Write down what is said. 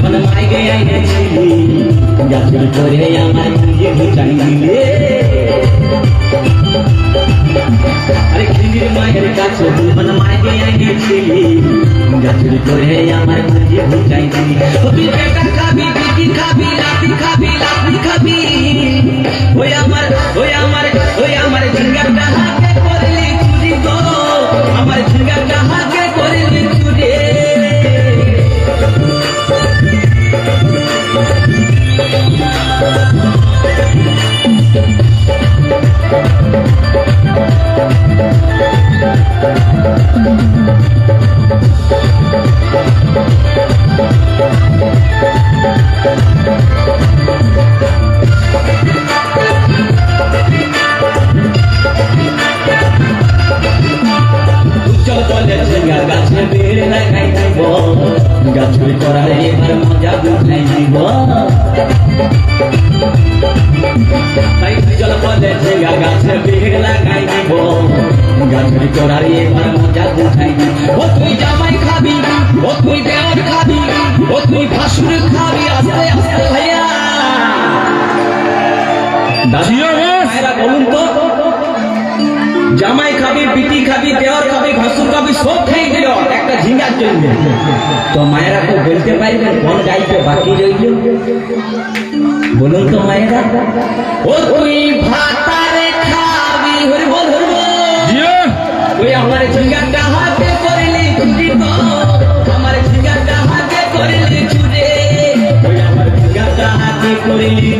ফুলফল মাইগে আইনেছিলি গাছের করে আমার খুঁজে ঘুচাই দিলে আরে খিলির মায়ের কাছে ফুলফল মাইগে আইনেছিলি গাছের করে আমার খুঁজে ঘুচাই দিলি তুই বেটা খাবি বিটি খাবি লাতি খাবি লাতি খাবি ওই আমার ঝিঙ্গাটা হাতে করলি চুরি গো আমার ঝিঙ্গাটা হাতে করলি চুরি গাছে বেড়ে লাগাই দিব গাছের করার এবার মজা উঠাই দিব তাই চল বলে গাছে বেড়ে লাগাই দিব গাছের করার এবার মজা উঠাই দিব ও তুই জামাই খাবি ও তুই দেওয়ার খাবি ও তুই ভাসুর খাবি আস্তে আস্তে ভাইয়া দাদা বলুন তো জামাই খাবি বিটি খাবি দেওয়ার খাবি ভাসুর খাবি সব খেয়ে দিল একটা ঝিঙ্গার জন্য তো মায়েরা তো বলতে পারবেন কোন গাইতে বাকি রইল বলুন তো মায়েরা ও তুই ভাতারে খাবি হরি বল ওই আমার ঝিঙ্গারটা হাতে করলি চুরি তো আমার ঝিঙ্গারটা হাতে করলি চুরি ওই আমার ঝিঙ্গারটা হাতে করলি